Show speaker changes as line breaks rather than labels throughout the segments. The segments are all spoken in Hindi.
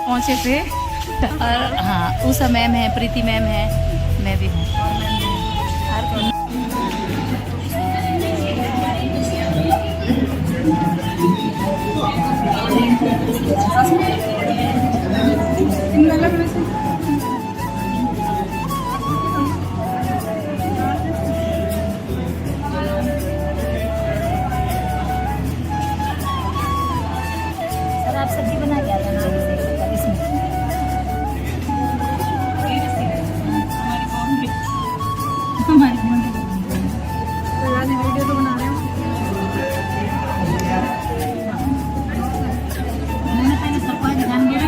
पहुँचे थे। और हाँ, उषा मैम है, प्रीति मैम है, मैं भी हूँ। आप सब्जी बना के आना इसमें। हमारी वीडियो तो बना रहे हो। मैंने पहले सबका ध्यान दिया।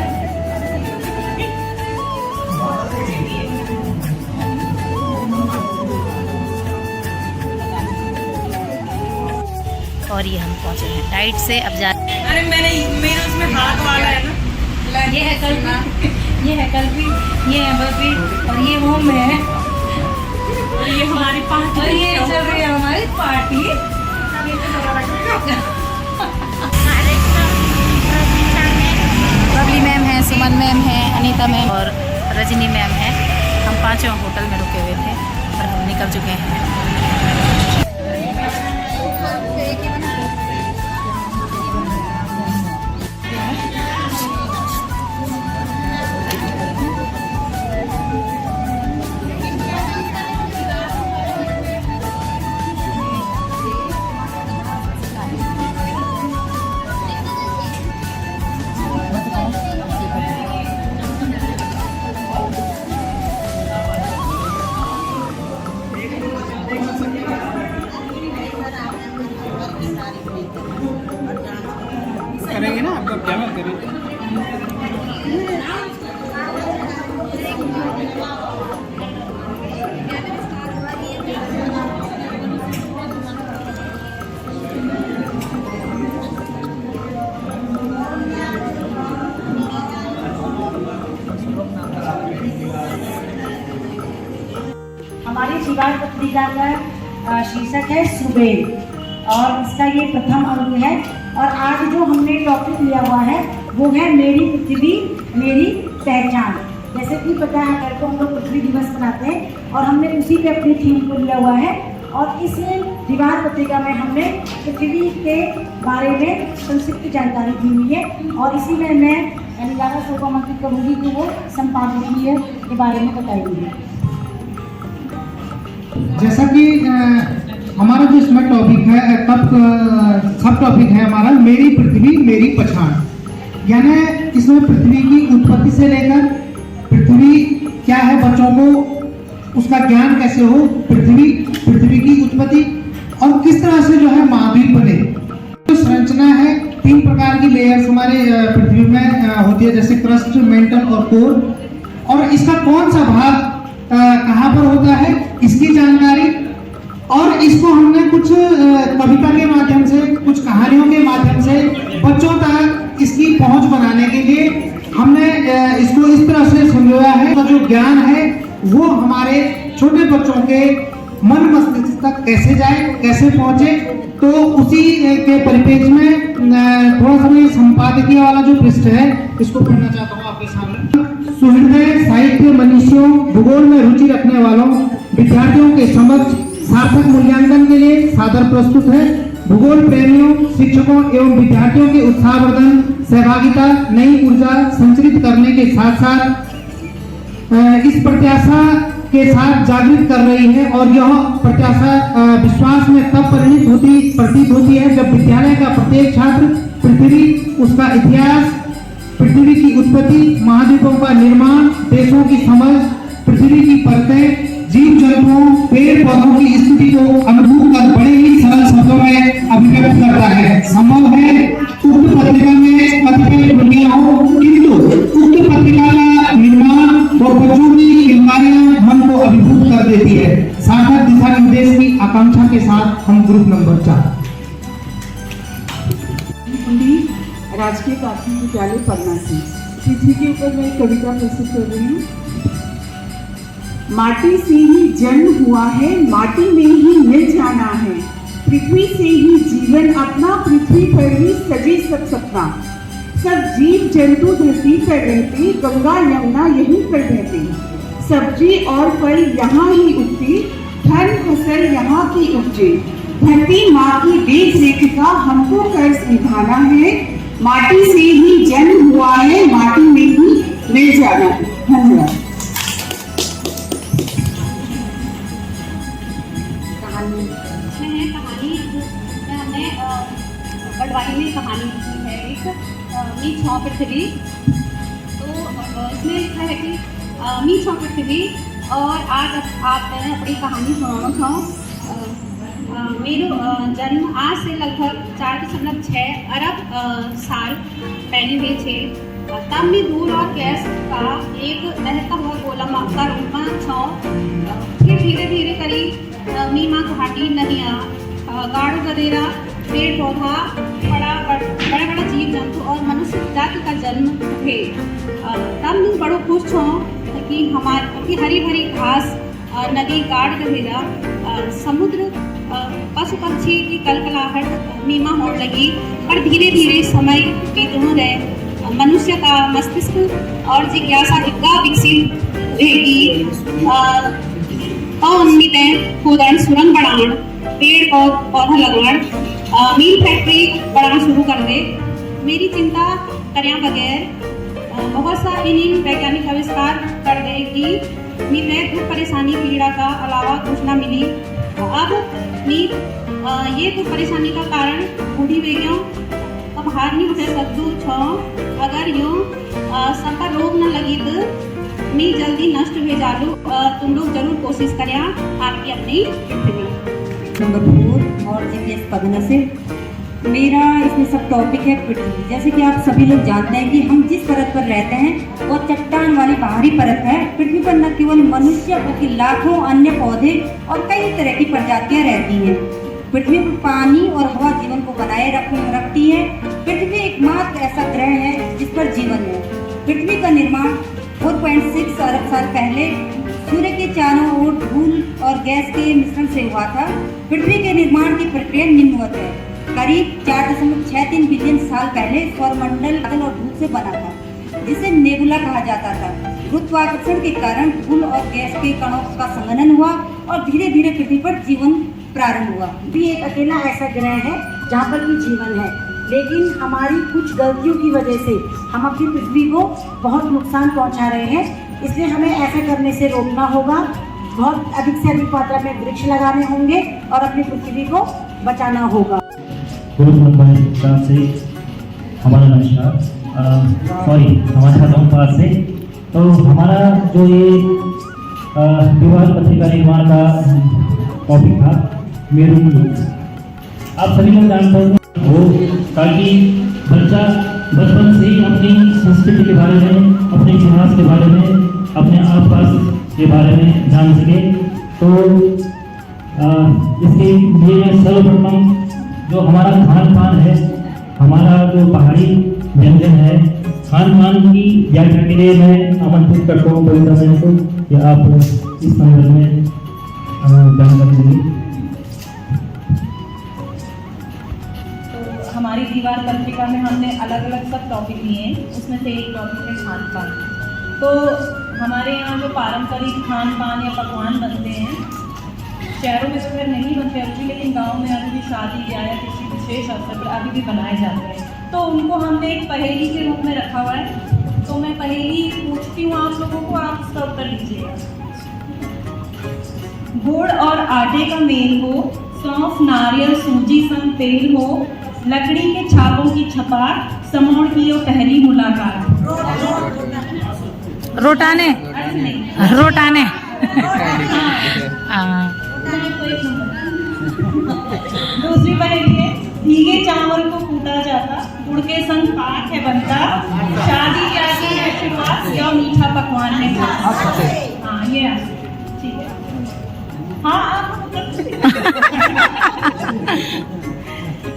और ये हम पहुंचे हैं डाइट से। अब जा
अरे मेरे उसमें हाथ वाला है ना,
ये है कल्पी, ये है कल्पी, ये है बर्फी और ये ओम है।
और ये हमारी पार्टी,
और ये चल रही है हमारी पार्टी। बबली मैम है, सुमन मैम है, अनीता मैम और रजनी मैम है। हम पांचों होटल में रुके हुए थे और हम निकल चुके हैं।
करेंगे ना आपका क्या मत करें।
हमारी शिवार पत्रिका का शीर्षक है सुबेर और इसका ये प्रथम अंक है। और आज जो हमने टॉपिक लिया हुआ है वो है मेरी पृथ्वी मेरी पहचान। जैसे कि पता है कल को हम लोग पृथ्वी दिवस मनाते हैं और हमने उसी पे अपनी थीम को लिया हुआ है। और इस दीवार पत्रिका में हमने पृथ्वी के बारे में संक्षिप्त जानकारी दी हुई है और इसी में मैं ज़्यादा सर को आमंत्रित करूँगी कि वो संपादकीय के बारे में बताएंगे।
जैसा कि हमारा जो इसमें टॉपिक है, सब टॉपिक है हमारा मेरी पृथ्वी मेरी पहचान। यानी इसमें पृथ्वी की उत्पत्ति से लेकर पृथ्वी क्या है, बच्चों को उसका ज्ञान कैसे हो, पृथ्वी की उत्पत्ति और किस तरह से जो है महाद्वीप बने। तो संरचना है, 3 प्रकार की लेयर्स हमारे पृथ्वी में होती है, जैसे क्रस्ट, मेंटल और कोर। और इसका कौन सा भाग कहाँ पर होता है इसकी जानकारी। और इसको हमने कुछ कविता के माध्यम से, कुछ कहानियों के माध्यम से बच्चों तक इसकी पहुंच बनाने के लिए हमने इसको इस तरह से समझाया है। तो जो ज्ञान है वो हमारे छोटे बच्चों के मन मस्तिष्क तक कैसे जाए, कैसे पहुंचे, तो उसी के परिपेक्ष में थोड़ा सा मैं संपादकीय वाला जो पृष्ठ है इसको पढ़ना चाहता हूँ आपके सामने। सुहृदय साहित्य मनीषियों, भूगोल में रुचि रखने वालों विद्यार्थियों के समक्ष सार्थक मूल्यांकन के लिए सादर प्रस्तुत है। भूगोल प्रेमियों, शिक्षकों एवं विद्यार्थियों के उत्साहवर्धन, सहभागिता, नई ऊर्जा संचरित करने के साथ साथ इस प्रत्याशा के साथ जागृत कर रही है। और यह प्रत्याशा विश्वास में तब प्रतीत होती है जब विद्यालय का प्रत्येक छात्र पृथ्वी, उसका इतिहास, पृथ्वी की उत्पत्ति, महाद्वीपों का निर्माण, देशों की समझ, पृथ्वी की परतें, जीव जंतुओं, पेड़ पौधों की स्थिति को अनुभव कर बड़े ही सरल शब्दों में अभिव्यक्त करता है। संभव है उक्त पत्रिका में कतिपय त्रुटियां हो, किंतु उक्त पत्रिका का निर्माण और बच्चों की बीमारियां मन को अभिभूत कर देती है। सार्थक दिशा निर्देश की आकांक्षा के साथ हम ग्रुप नंबर 4
राजकीय प्राथमिक विद्यालय पटना से पृथ्वी के ऊपर मैं एक कविता प्रस्तुत कर रही हूँ। माटी से ही जन्म हुआ है, माटी में ही मिल जाना है, पृथ्वी से ही जीवन अपना, पृथ्वी पर ही सजे सब सपना। सब जीव जंतु धरती पर रहते, गंगा यमुना यहीं पर बहती। सब्जी और फल यहाँ ही उगती, धन फसल यहाँ की उपजी। धरती माँ की देख रेख का हमको कर्ज निभाना है, माटी से ही जन्म हुआ है, माटी में ही मिल जाना है। धन्यवाद।
कहानी हमने बड़वानी में कहानी लिखी है एक मी छौ पृथ्वी। तो इसमें लिखा है कि मी छौ पृथ्वी और आज आप मैंने अपनी कहानी सुनाना छो। मेरो जन्म आज से लगभग 4.6 अरब साल पहले हुए थे। तब मैं दूर और गैस का एक बहता हुआ गोला का रूप में छो। फिर धीरे धीरे करीब मीमा घाटी नदियाँ गाढ़ गदेरा पेड़ पौधा बड़ा बड़ा जीव जंतु और मनुष्य जाति का जन्म हुए। तब मैं बड़ो खुश हूँ कि हमारी हरी भरी घास नदी गाढ़ गदेरा समुद्र पशु पक्षी की कलकलाहट मीमा होने लगी। पर धीरे धीरे समय बीतने रहे, मनुष्य का मस्तिष्क और जिज्ञासा इतना विकसित रहेगी। उन्नीतें खोदन सुरंग बढ़ाण पेड़ पौधा लगाण मील फैक्ट्री बढ़ाना शुरू कर दे। मेरी चिंता कर्या बगैर बहुत सा इन्हीं वैज्ञानिक आविष्कार कर दे कि मैं दुख परेशानी पीड़ा का अलावा कुछ ना मिली। अब ये दुख परेशानी का कारण बूढ़ी बेगियों का बाहर नहीं उठे सकूँ छो। अगर यूँ सब पर रोग न लगी तो मैं जल्दी नष्ट हो जालू। तुम लोग जरूर कोशिश करें आपकी अपनी पृथ्वी।
नंबर 4 और जीपीएस पदना से मेरा इसमें सब टॉपिक है पृथ्वी। जैसे कि आप सभी लोग जानते हैं कि हम जिस परत पर रहते हैं वो चट्टान वाली बाहरी परत है। पृथ्वी पर न केवल मनुष्य बल्कि लाखों अन्य पौधे और कई तरह की प्रजातियां रहती हैं। पृथ्वी पर पानी और हवा जीवन को बनाए रखती है। पृथ्वी एकमात्र ऐसा ग्रह है जिस पर जीवन है। पृथ्वी का निर्माण 4.6 अरब साल पहले सूर्य के चारों ओर धूल और गैस के मिश्रण से हुआ था। पृथ्वी के निर्माण की प्रक्रिया निम्नवत है। करीब 4.63 बिलियन साल पहले सौरमंडल बादल और धूल से बना था, जिसे नेबुला कहा जाता था। गुरुत्वाकर्षण के कारण धूल और गैस के कणों का संघनन हुआ और धीरे धीरे पृथ्वी पर जीवन प्रारंभ हुआ। भी एक अकेला ऐसा ग्रह है जहाँ पर भी जीवन है, लेकिन हमारी कुछ गलतियों की वजह से हम अपनी पृथ्वी को बहुत नुकसान पहुँचा रहे हैं। इसलिए हमें ऐसा करने से रोकना होगा। बहुत अधिक से अधिक मात्रा में वृक्ष लगाने होंगे और अपनी पृथ्वी को बचाना होगा।
से हमारा नमस्कार, हमारे छात्रों पास से तो हमारा जो ये विवाह पत्रिका निर्माण का टॉपिक था मेरू। आप सभी लोग जानते हैं वो, ताकि बच्चा बचपन से ही अपनी संस्कृति के बारे में, अपने इतिहास के बारे में, अपने आसपास के बारे में जान सके। तो इसके लिए सर्वप्रथम जो हमारा खान पान है, हमारा जो पहाड़ी व्यंजन है, खान पान की व्याख्या के लिए मैं आमंत्रित करता हूँ पवित्र बहन को कि आप इस संदर्भ में जानकारी देंगे।
हमारी दीवार पत्रिका में हमने अलग अलग सब टॉपिक लिए हैं, उसमें से एक टॉपिक है खान पान। तो हमारे यहाँ जो पारंपरिक खान पान या पकवान बनते हैं, शहरों में तो खैर नहीं बनते अभी, लेकिन गांव में अभी भी शादी ब्याह या किसी विशेष अवसर पर अभी भी बनाए जाते हैं। तो उनको हमने एक पहेली के रूप में रखा हुआ है। तो मैं पहेली पूछती हूँ आप लोगों को, आप उसका उत्तर दीजिएगा। गुड़ और आटे का मेल हो, सौंफ नारियल सूजी संग तेल हो, लकड़ी के छापों की छपार, समोड़ की वो पहली मुलाकात।
रोटाने रोटाने
दूसरी पहेली है, भीगे चावल को कूटा जाता, गुड़ के संग पाक है बनता, शादी ब्याह की है शुरुआत, या मीठा पकवान है। हाँ ये ठीक है। हाँ आप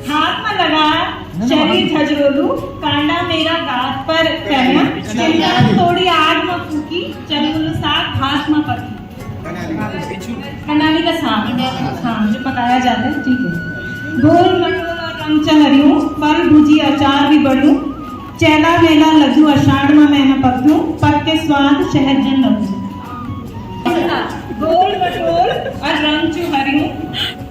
हाथ में लगा शरीर झजरोलू, कांडा मेरा गात पर कहना, चिंता थोड़ी आग में फूकी, चलुल साग घास में पकी। कनाली का साग, हाँ जो पकाया जाता है, ठीक है। गोल मटोल और रंग चहरियों, फल भुजी अचार भी बढ़ूं, चैला मेला लड्डू अषाढ़ में मैं पकड़ू, पक के स्वाद शहद जन लगू। गोल बटोल और रंग चुहरियों,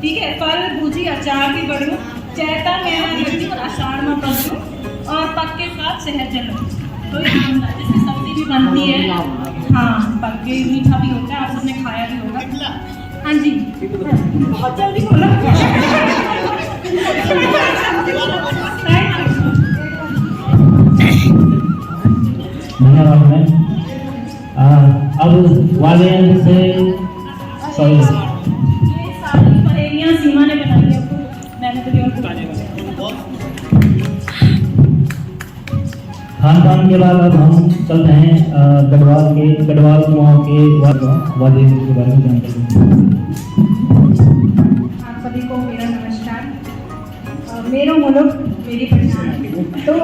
ठीक है, फल भूजी अचार भी बढ़ू, चैता मेला लड्डू अषाढ़ में पकड़ू और पक के साथ शहद जन लगू। तो जैसे सब्जी भी बनती है, हाँ, पक के मीठा भी होता है, आप सबने खाया भी होगा। हाँ जी, बहुत जल्दी बोला।
धन्यवाद मैम। अब वाले से सॉरी,
ये सारी पहेलियां सीमा ने बनाई है, मैंने तो
खान पान के बाद अब हम चलते हैं गढ़वाल कुमाऊं के वाद्य यंत्र के बारे में जानकारी।
आप सभी को मेरा नमस्कार। मेरा मुल्क मेरी पहचान। तो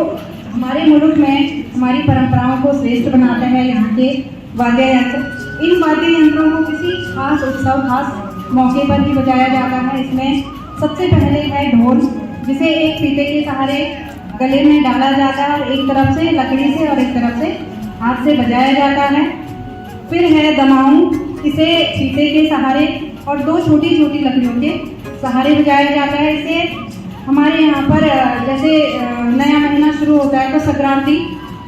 हमारे मुल्क में हमारी परंपराओं को श्रेष्ठ बनाता है यहाँ के वाद्य यंत्र। इन वाद्य यंत्रों को किसी खास उत्सव, खास मौके पर ही बजाया जाता है। इसमें सबसे पहले है ढोल, जिसे एक फीते के सहारे गले में डाला जाता है और एक तरफ से लकड़ी से और एक तरफ से हाथ से बजाया जाता है। फिर है दमाऊं, इसे फीते के सहारे और दो छोटी छोटी लकड़ियों के सहारे बजाया जाता है। इसे हमारे यहाँ पर जैसे नया महीना शुरू होता है तो संक्रांति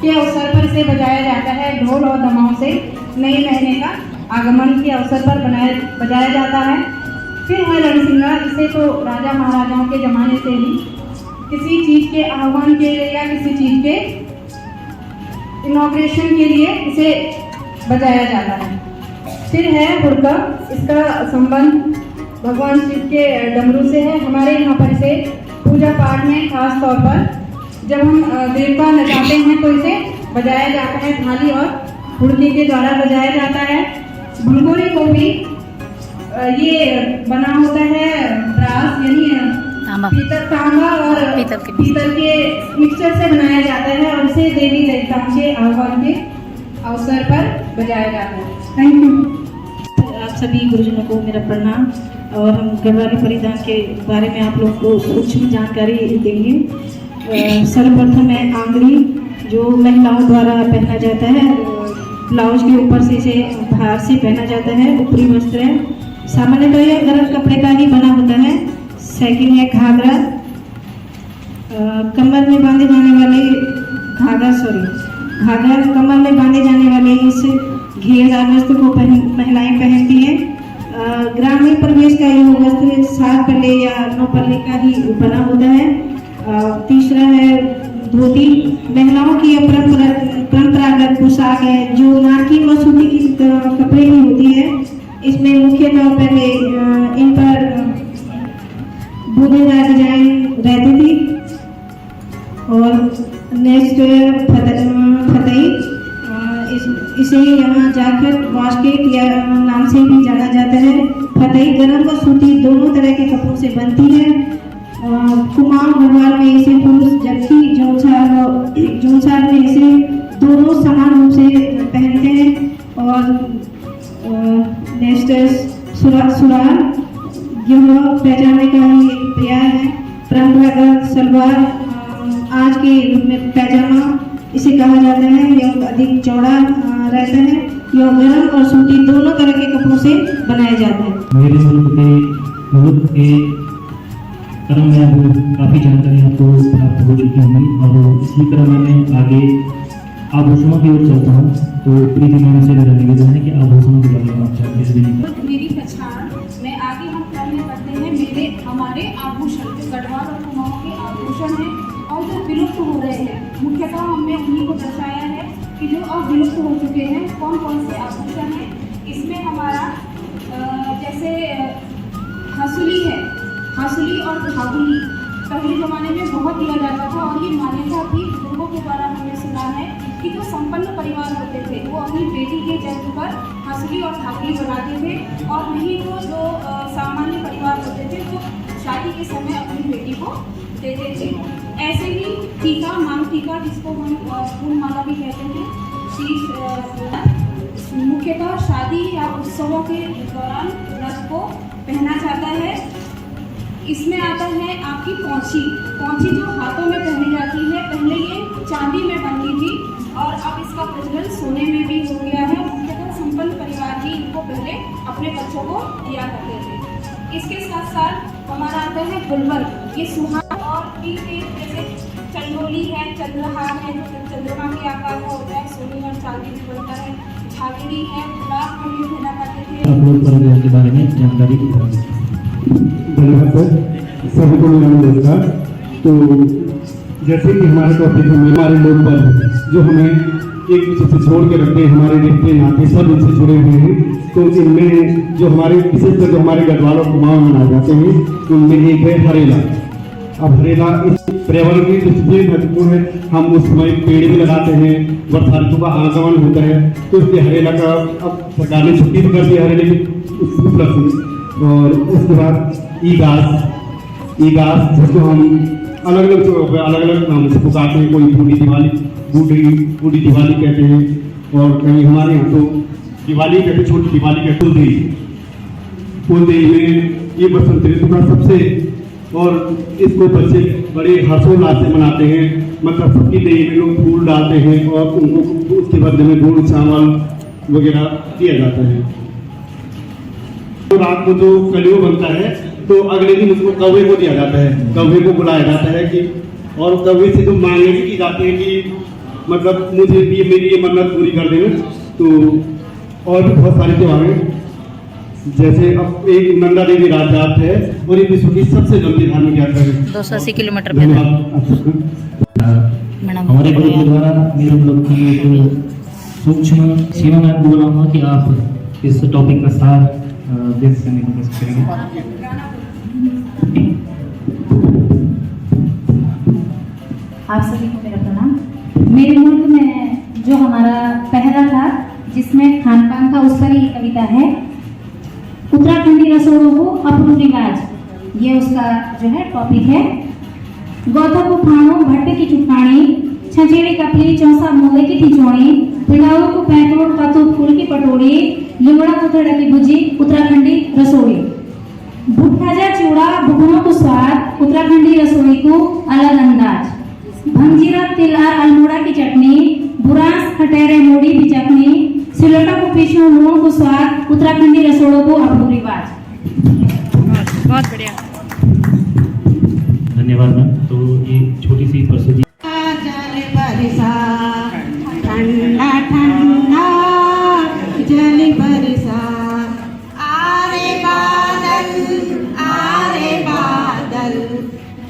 के अवसर पर इसे बजाया जाता है। ढोल और दमाऊं से नए महीने का आगमन के अवसर पर बजाया जाता है। फिर है रणसिंगा, इसे तो राजा महाराजाओं के ज़माने से ही किसी चीज़ के आह्वान के लिए या किसी चीज़ के इनॉग्रेशन के लिए इसे बजाया जाता है। फिर है हुड़का, इसका संबंध भगवान शिव के डमरू से है। हमारे यहाँ पर इसे पूजा पाठ में खास तौर पर जब हम देवता नचाते हैं तो इसे बजाया जाता है। थाली और हुड़के के द्वारा बजाया जाता है। भंगोरी को भी ये बना होता है ब्रास यानी तांबा और पीतल के मिक्सचर से बनाया जाता है और इसे देवी देवताओं के आह्वान के अवसर पर बजाया जाता है। Thank you.
आप सभी गुरुजनों को मेरा प्रणाम। और हम गढ़वाली परिधान के बारे में आप लोगों को सूक्ष्म जानकारी देंगे। सर्वप्रथम है आंगरी, जो महिलाओं द्वारा पहना जाता है। ब्लाउज के ऊपर से इसे बाहर से पहना जाता है। ऊपरी वस्त्र है, सामान्यतः यह गर्म कपड़े का ही बना होता है। सेकंड है घाघरा, कमर में बांधे जाने वाले घाघरा कमर में बांधे जाने वाले इस घेरदार वस्त्र को महिलाएं पहनती हैं। ग्रामीण परिवेश का यह वस्त्र 7 पल्ले या 9 पल्ले का ही बना होता है। तीसरा है धोती, महिलाओं की परंपरागत पोशाक है जो नारकी व सूती की कपड़े की होती है। इसमें मुख्य तौर पर इन पर बूंदेदार डिजाइन रहती थी। और नेक्स्ट फतई, इसे यहाँ जाकर वास्केट या नाम से भी जाना जाता है। फतई गरम व सूती दोनों तरह के कपड़ों से बनती है। कुमाऊं गढ़वाल में इसे पुरुष, जबकि जौनसार में इसे दोनों समान रूप से पहनते हैं। और नेक्स्ट सुरार, यह पहचानने का ही एक प्रयास है। परंपरागत सलवार, आज के रूप में पैजामा इसे कहा जाता है। यह अधिक चौड़ा रहता है। यह गर्म और सूती दोनों तरह के कपड़ों से बनाया जाता है।
मेरे मुल्क के क्रम में अब काफ़ी जानकारी आपको प्राप्त हो चुकी होंगी और इसी क्रम में मैं आगे आभूषणों की ओर चलता हूँ। तो प्रीति मैम से मेरा निवेदन है कि आभूषणों के बारे में आप जानकारी देंगे।
मेरी पहचान में आगे हम क्रम में पढ़ते हैं। हमारे आभूषण जो गढ़वाल और कुमाऊं के आभूषण हैं और जो विलुप्त हो रहे हैं, मुख्यतः हमने उन्हीं को दर्शाया है कि जो अब विलुप्त हो चुके हैं कौन कौन से आभूषण हैं। इसमें हमारा जैसे हंसुली है, हंसुली और घाघुली पहले ज़माने में बहुत दिया जाता था और ये मान्यता थी, लोगों के द्वारा हमने सुना है कि जो संपन्न परिवार होते थे वो अपनी बेटी के जन्म पर हंसुली और घाघुली बनाते थे और नहीं तो जो सामान्य परिवार होते थे वो शादी के समय अपनी बेटी को देते थे। ऐसे ही टीका, मांग टीका जिसको हम फूल माला भी कहते हैं, शीश मुख्यतः शादी या उत्सवों के दौरान व्रत को पहना जाता है। इसमें आता है आपकी पौंची। पौंची जो हाथों में पहनी जाती है, पहले ये चांदी में बनती थी और अब इसका प्रचलन सोने में भी हो गया है। मुख्यतः संपन्न परिवार ही इनको पहले अपने बच्चों को दिया करते थे। इसके साथ साथ हमारा आता है गुलवर्ग। ये सुहाग और तिल के जैसे चंद्रोली है, चंद्रहार है जो चंद्रमा के आकार का होता है, सोने और चांदी में बनता है। झागरी है, गुलाब को ये पहना करते थे।
अपलोड पर्व के बारे में जानकारी दी।
धन्यवाद सर, सभी को मेरा नमस्कार। तो जैसे कि हमारे टॉपिक में हमारे लोग पर्व जो हमें एक दूसरे से छोड़ के रखते हैं, हमारे रिश्ते नाते सब इनसे जुड़े हुए हैं। तो इनमें जो हमारे विशेषकर जो हमारे गढ़वालों को माँ मनाए जाते हैं, उनमें एक है हरेला। अब हरेला इस पर्यावरण की दृष्टि से महत्वपूर्ण है। हम उस समय पेड़ भी लगाते हैं, वर्षा ऋतु का आगमन होता है, तो इसलिए हरेला का अब सरकार ने छुट्टी भी कर दी हरेले की उपलक्ष्य में। और उसके बाद ईगास जिसको हम अलग अलग जगहों पर अलग अलग नाम से पुकारते हैं। कोई बूढ़ी दिवाली कहते हैं और कहीं हमारे यहाँ तो दिवाली कहते, छोटी दिवाली कहते। फुलदेई में ये बसंत ऋतु का सबसे, और इसको बच्चे बड़े हर्षोल्लास से मनाते हैं। मतलब सबकी देही में लोग फूल डालते हैं और उनको उसके बदले में गुड़ चावल वगैरह दिया जाता है। तो रात को जो कलियो बनता है तो अगले दिन उसको कौवे को दिया जाता है, कौवे को बुलाया जाता है कि, और कौवे से तो मांगे भी की जाती है कि मतलब मुझे ये मेरी ये मन्नत पूरी कर देना। तो और भी बहुत सारे त्योहार हैं, जैसे अब एक नंदा देवी राजजात है और ये विश्व की सबसे लंबी धार्मिक यात्रा है।
280 किलोमीटर
हमारे ग्रुप के द्वारा मेरे लोग की एक सूक्ष्म सीमा में बोला कि आप इस टॉपिक का सार व्यक्त करने की कोशिश करेंगे।
आप सभी को मेरा प्रणाम। मेरे मुल्क में जो हमारा पहला था जिसमें खान पान का, उस पर ही कविता है। उत्तराखंडी रसोड़ों को अपनो रिवाज, ये उसका जो है टॉपिक है। गौथा को खानो भट्टे की चुखानी, छंचेड़ी कपली चौसा मोले की ठिचोड़ी, पिलाओ को पैंतोड़ पातू फूल की पटोड़ी, लिमड़ा को थड़ा की भुजी उत्तराखंडी रसोड़ी। भुट्टाजा चूड़ा भुगनों को स्वाद, उत्तराखंडी रसोई को अलग अंदाज। भंजीरा तिल और अल्मोड़ा की चटनी, बुरास खटेरे मोड़ी की चटनी, सिलोटा को पीछू लूण को स्वाद, उत्तराखंडी रसोड़ों को अपनो रिवाज।
बहुत बढ़िया,
धन्यवाद मैम। तो ये छोटी सी प्रस्तुति।
ठंडा ठंडा जल बरसा, आरे बादल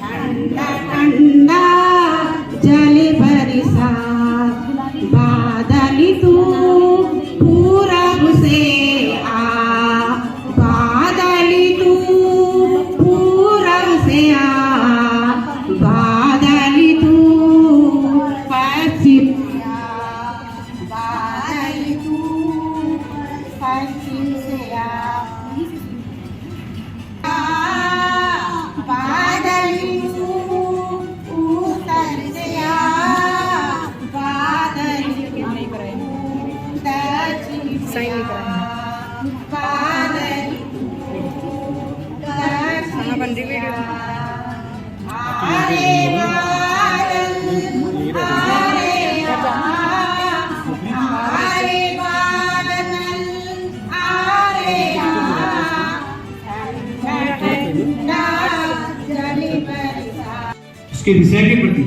ठंडा ठंडा जल बरसा। बादल तू पूरब से आ, बादल तू पूरब से आ, बादल तू पश्चिम से आ, बादल तू पश्चिम से आ, बादल तू उत्तर से आ, बादल तू दक्षिण से आ, बादल तू दक्षिण से आ। आरे बादल आरे आरे बादल आरे ठंडा जल बरसा।
उसके विषय के प्रति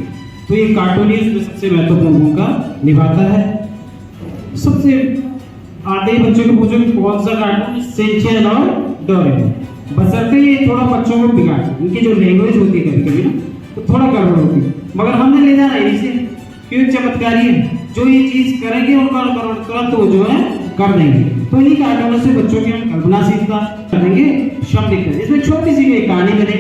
तो ये कार्टूनिस्ट में सबसे महत्वपूर्ण भूमिका निभाता है। सबसे आधे बच्चों को पूछो कि कौन सा कार्टून सिंचैन और डोरेमोन, बशर्ते ये थोड़ा बच्चों को बिगाड़, इनकी जो लैंग्वेज होती है कभी कभी ना तो थोड़ा गड़बड़ होती है, मगर हमने ले जाना है इसे क्यों चमत्कारी है। जो ये चीज करेंगे और तुरंत वो जो है कर देंगे। तो इन्हीं कार्टूनों से बच्चों की हम कल्पनाशीलता करेंगे, शब्द दिखते। इसमें छोटी सी एक कहानी बने,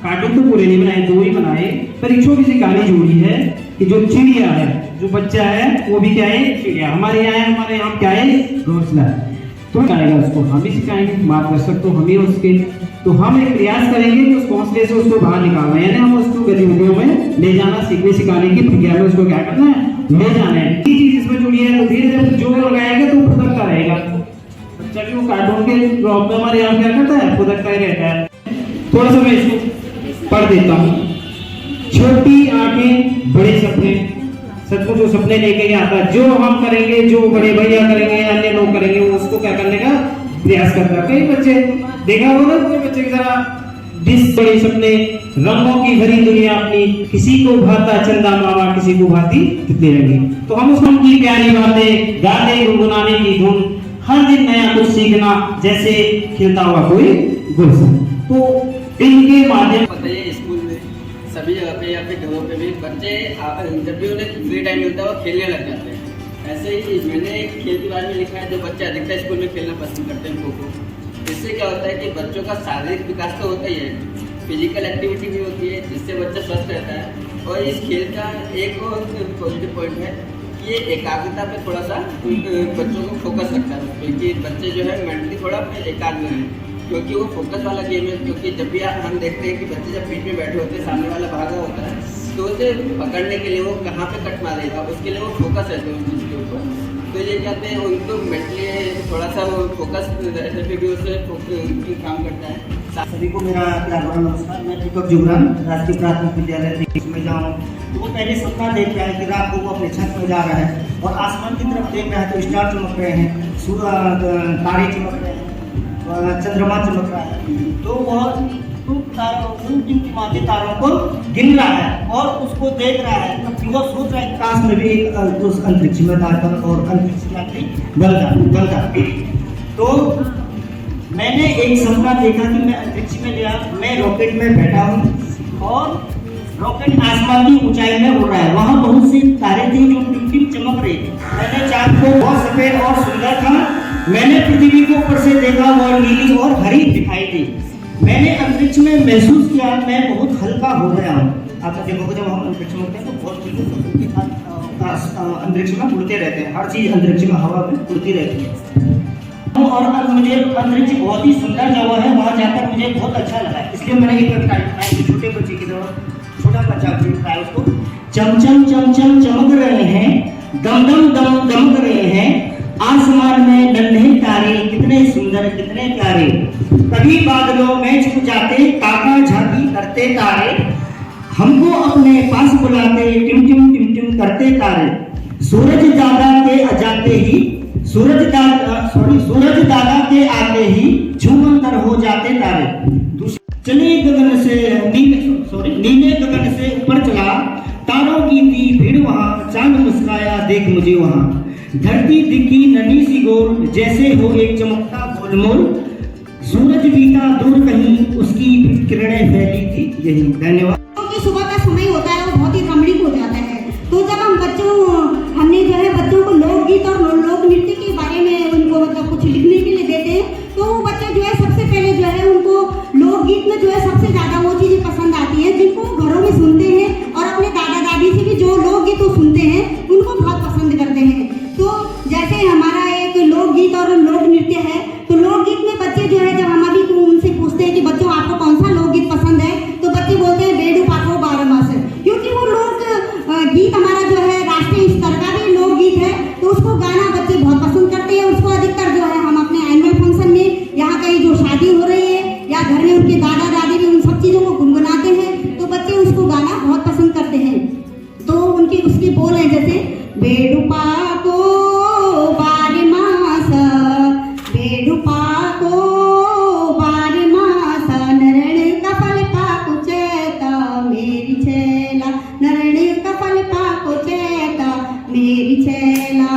कार्टून तो पूरे नहीं बनाए, 2 ही बनाए, पर एक छोटी सी कहानी जोड़ी है कि जो चिड़िया है, जो बच्चा है वो भी क्या है, चिड़िया। हमारे यहाँ क्या है, घोंसला। तो आएगा उसको हम भी सिखाएंगे, मार्गदर्शक तो हम ही उसके। तो हम एक प्रयास करेंगे कि उस घोंसले से उसको बाहर निकालना, यानी हम उसको गतिविधियों में ले जाना, सीखने सिखाने की प्रक्रिया में उसको क्या करना है, ले जाना है। ये चीज इसमें जुड़ी है, तो धीरे धीरे जोर लगाएगा तो फुदकता रहेगा। बच्चा भी वो कार्टून के प्रॉब्लम हमारे यहाँ क्या करता है, फुदकता ही रहता है। थोड़ा सा मैं इसको पढ़ देता हूँ। छोटी आंखें बड़े सपने, सचमुच जो सपने लेके आता है, जो हम करेंगे, जो बड़े भैया करेंगे, अन्य लोग करेंगे, वो उसको क्या करने का प्रयास करता है। कई बच्चे देखा होगा, कोई बच्चे की तरह जिस बड़े सपने, रंगों की भरी दुनिया अपनी, किसी को भाता चंदा मामा, किसी को भाती कितने रंगी। तो हम उसको उनकी प्यारी बातें, गाने गुनगुनाने की धुन, हर दिन नया कुछ सीखना, जैसे खिलता हुआ कोई गुलशन। तो इनके माध्यम
पता है स्कूल में सभी जगह पे या फिर घरों पे भी बच्चे जब भी उन्हें फ्री टाइम मिलता है वो खेलने लग जाते हैं। ऐसे ही मैंने खेल के बारे में लिखा है, जो बच्चे अधिकतर स्कूल में खेलना पसंद करते हैं खो खो। इससे क्या होता है कि बच्चों का शारीरिक विकास तो होता ही है, फिजिकल एक्टिविटी भी होती है, जिससे बच्चा स्वस्थ रहता है। और इस खेल का एक और पॉजिटिव पॉइंट है कि ये एकाग्रता पे थोड़ा सा बच्चों को फोकस रखता है, क्योंकि बच्चे जो है मेंटली थोड़ा एकाग्र हैं, क्योंकि वो फोकस वाला गेम है। क्योंकि जब भी हम देखते हैं कि बच्चे जब बीच में बैठे होते हैं, सामने वाला भागा होता है, तो उसे पकड़ने के लिए वो कहाँ पे कट मारेगा, उसके लिए वो फोकस रहते हैं उस चीज़ के ऊपर। तो ये कहते हैं उनको मेंटली थोड़ा सा वो फोकस रहने पे भी उससे काम करता है।
सभी को मेरा प्यार भरा नमस्कार। मैं दीपक जुगरान राजकीय प्राथमिक विद्यालय में जाऊँ, तो वो पहले सपना देख रहा है कि रात को वो अपने छत में जा रहा है और आसमान की तरफ देख रहा है तो स्टार चमक रहे हैं, तारे चमक रहे हैं, चंद्रमा चमक रहा है। तो वह उन टिमटिमाते तारों को गिन रहा है और उसको देख रहा है, तो वो सोच रहा है काश में भी एक उस अंतरिक्ष में जाकर और अंतरिक्ष यात्री बन जाती। तो मैंने एक सपना देखा कि मैं अंतरिक्ष में गया, मैं रॉकेट में बैठा हूँ और रॉकेट आसमान की ऊंचाई में उड़ रहा है। वहाँ बहुत से तारे थे जो टिम-टिम चमक रहे थे। मैंने चांद को बहुत सफेद और सुंदर था। मैंने पृथ्वी को ऊपर से देखा, वह नीली और हरी दिखाई दी। मैंने अंतरिक्ष में महसूस किया मैं बहुत हल्का हो गया हूँ। आप देखोगे जब हम अंतरिक्ष में होते हैं तो बहुत चीज़ें के साथ अंतरिक्ष में उड़ते रहते हैं, हर चीज़ अंतरिक्ष में हवा में उड़ती रहती है। और मुझे अंतरिक्ष बहुत ही सुंदर जगह है, वहाँ जाकर मुझे बहुत अच्छा लगा, इसलिए मैंने एक कविता लिखा है। छोटे बच्चे की तरह छोटा बच्चा लिखा है उसको, चम चम चम चम चमक रहे हैं, दम दम दम दमक रहे हैं, आसमान में नन्हे तारे कितने सुंदर कितने प्यारे, कभी बादलों में छुप जाते ताका झांकी करते तारे, हमको अपने पास बुलाते टिम टिम टिम टिम करते तारे, सूरज दादा के जाते ही सूरज दादा के आते ही झूमंतर हो जाते तारे, चले गगन से नीले गगन से ऊपर चला, तारों की थी भीड़ वहाँ, चांद मुस्काया देख मुझे वहाँ, धरती दिखी नन्ही सी गोल जैसे हो एक चमकता गोलमोल, सूरज बीता दूर कहीं उसकी किरणें फैली थी यही। धन्यवाद।
सुबह का समय होता है वो बहुत ही रमणीक हो जाता है। तो जब हमने जो है बच्चों को लोकगीत और लोक नृत्य के बारे में उनको मतलब कुछ लिखने के लिए देते हैं, तो वो बच्चे जो है सबसे पहले जो है उनको लोकगीत में जो है सबसे ज़्यादा वो चीज़ें पसंद आती हैं जिनको घरों में सुनते हैं और अपने दादा दादी से भी जो लोकगीत वो सुनते हैं उनको बहुत पसंद करते हैं। तो जैसे हमारा एक लोकगीत और लोक नृत्य है, तो लोकगीत में बच्चे जो है जब हम अभी उनसे पूछते हैं कि बच्चों आपको कौन सा लोकगीत पसंद है, तो बच्चे बोलते हैं बेडू पाको 12 मास, क्योंकि वो लोक गीत हमारा जो है राष्ट्रीय स्तर का भी लोकगीत है, तो उसको गाना बच्चे बहुत पसंद करते हैं। उसको अधिकतर जो है हम अपने एनुअल फंक्शन में, यहाँ कहीं जो शादी हो रही है या घर में उनके दादा दादी भी उन सब चीज़ों को गुनगुनाते हैं, तो बच्चे उसको गाना बहुत पसंद करते हैं। तो उनकी उसके बोल हैं जैसे बेडू पाको 12 मास, बेडू पाको 12 मास, नरण कफल पाको चेता मेरी छेला, नरण कफल पाको चेता मेरी छेला।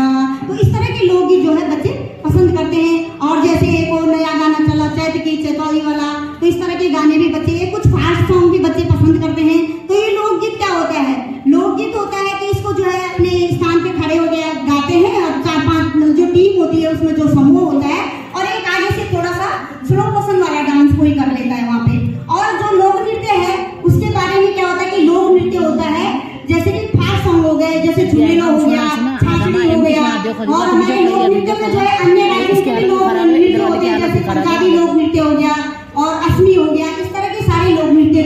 तो इस तरह के लोकगीत जो है बच्चे पसंद करते हैं। और जैसे एक और नया गाना चला चैत की चेतौली वाला, तो इस तरह के गाने भी बच्चे, कुछ फास्ट सॉन्ग भी बच्चे पसंद करते हैं। तो ये लोकगीत क्या होता है? लोकगीत होता है कि इसको जो है अपने स्थान पे खड़े हो गया गाते हैं और 4-5 जो टीम होती है उसमें जो समूह होता है और एक आगे से थोड़ा सा स्लो मोशन वाला डांस कोई कर लेता है वहाँ पे। और जो लोक नृत्य है उसके बारे में क्या होता है कि लोक नृत्य होता है जैसे कि फास्ट सॉन्ग हो गए, जैसे झूलेला हो गया, छाछड़ी हो गया, और हमारे लोक नृत्य में जो है अन्य राज्यों के लोक नृत्य होते हैं, जैसे पंजाबी लोक नृत्य हो गया और असमी हो गया। इस तरह के सारे लोक नृत्य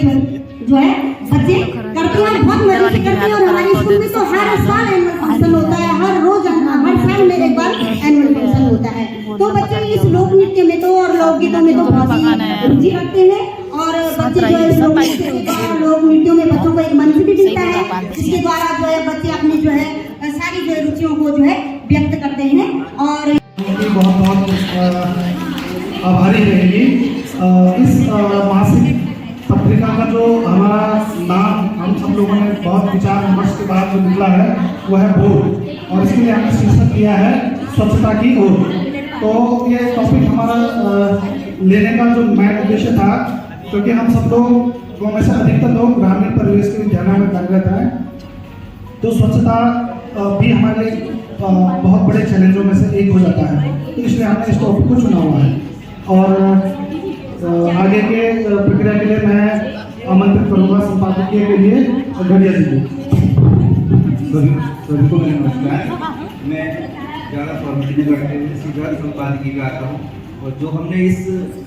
जो है बच्चे करते हैं, बहुत मजे से करते हैं। और हमारे स्कूल में तो हर साल एनुअल फंक्शन होता है, हर रोज हर साल में एक बार एनुअल फंक्शन होता है। तो बच्चे इस लोक नृत्य में तो और लोकगीतों में तो बहुत ही रुचि रखते हैं और और बच्चे जो है लोग मिट्टियों में बच्चों को एक मंच भी मिलता है, जिसके द्वारा जो है बच्चे अपनी जो है सारी जो रुचियों को जो है व्यक्त करते हैं। और
बहुत बहुत आभारी रहेगी। इस मासिक पत्रिका का जो हमारा नाम हम सब लोगों ने बहुत विचार विमर्श के बाद जो निकला है वो है बोध, और इसके लिए हमने शीर्षक दिया है स्वच्छता की ओर। तो ये टॉपिक हमारा लेने का जो मेन उद्देश्य था, क्योंकि हम सब लोग में से अधिकतर लोग ग्रामीण परिवेश के ध्यान में कार्यरत हैं, तो स्वच्छता भी हमारे लिए बहुत बड़े चैलेंजों में से एक हो जाता है। तो इसलिए हमने इस टॉपिक को चुना हुआ है। और आगे के प्रक्रिया के लिए मैं आमंत्रित करूंगा संपादकीय के लिए घड़िया जी को।
सभी को मेरा नमस्कार। मैं ज़्यादा फॉर्मेलिटी में करते हुए सीधा संपादकीय का आता हूँ। और जो हमने इस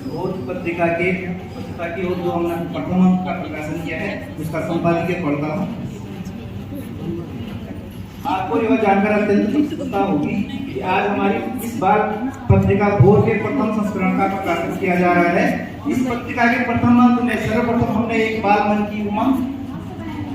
बोध पत्रिका के स्वच्छता की ओर जो हमने प्रथम अंक का प्रकाशन किया है, उसका संपादकीय पढ़ता हूँ। आपको यह जानकर अत्यंत उत्सुकता होगी कि आज हमारी इस बार पत्रिका भोर के प्रथम संस्करण का प्रकाशन किया जा रहा है। इस पत्रिका के प्रथम अंक में सर्वप्रथम हमने एक बाल मन की उमंग